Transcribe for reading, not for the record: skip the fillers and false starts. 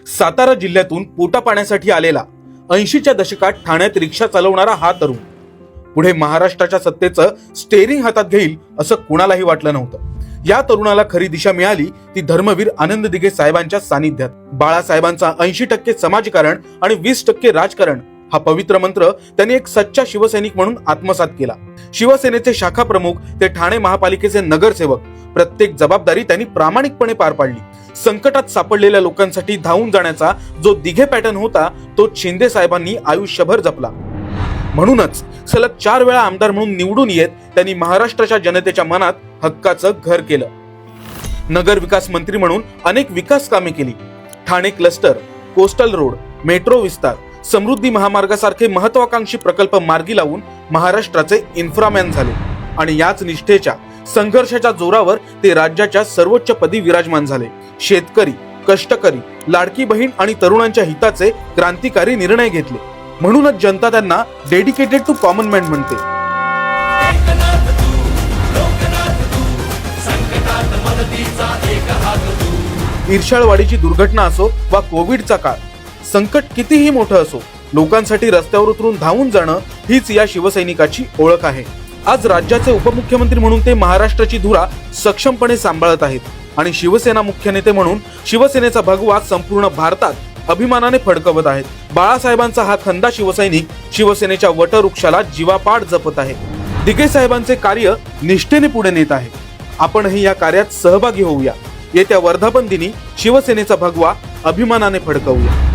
सातारा जिल्ह्यातून पोटापाण्यासाठी आलेला 80च्या दशकात ठाण्यात रिक्षा चालवणारा हा तरुण पुढे महाराष्ट्राच्या सत्तेचं स्टेअरिंग हातात घेईल असं कुणालाही वाटलं नव्हतं. या तरुणाला खरी दिशा मिळाली ती धर्मवीर आनंद दिघे साहेबांच्या सानिध्यात. बाळासाहेबांचा 80% समाजकारण आणि 20% राजकारण हा पवित्र मंत्र त्यांनी एक सच्चा शिवसैनिक म्हणून आत्मसात केला. शिवसेनेचे शाखा प्रमुख ते ठाणे महापालिकेचे नगरसेवक, प्रत्येक जबाबदारी त्यांनी प्रामाणिकपणे पार पाडली. संकटात सापडलेल्या लोकांसाठी धावून जाण्याचा जो दिघे पॅटर्न होता तो शिंदे साहेबांनी आयुष्यभर जपला. म्हणूनच सलग 4 वेळा आमदार म्हणून निवडून येत त्यांनी महाराष्ट्राच्या जनतेच्या मनात हक्काचं घर केलं. नगर विकास मंत्री म्हणून अनेक विकास कामे केली. Thane cluster, coastal road, metro विस्तार, समृद्धी महामार्गासारखे महत्वाकांक्षी प्रकल्प मार्गी लावून महाराष्ट्राचे इन्फ्रामॅन झाले आणि याच निष्ठेच्या संघर्षाच्या जोरावर ते राज्याच्या सर्वोच्च पदी विराजमान झाले. शेतकरी, कष्टकरी, लाडकी बहीण आणि तरुणांच्या हिताचे क्रांतिकारी निर्णय घेतले. म्हणूनच जनता त्यांना डेडिकेटेड टू कॉमन मॅन म्हणते. इर्षाळवाडीची दुर्घटना असो वा कोविडचा काळ, संकट कितीही मोठं असो, लोकांसाठी रस्त्यावर उतरून धावून जाणं हीच या शिवसैनिकाची ओळख आहे. आज राज्याचे उपमुख्यमंत्री म्हणून ते महाराष्ट्राची धुरा सक्षमपणे सांभाळत आहेत आणि शिवसेना मुख्य नेते म्हणून शिवसेनेचा भगवा संपूर्ण भारतात अभिमानाने फडकवत आहेत. बाळासाहेबांचा हा खंदा शिवसैनिक शिवसेनेच्या वटवृक्षाला जीवापाड जपत आहे. दिघे साहेबांचे कार्य निष्ठेने पुढे नेत आहे. आपणही या कार्यात सहभागी होऊया. येत्या वर्धापन दिनी शिवसेनेचा भगवा अभिमानाने फडकवूया.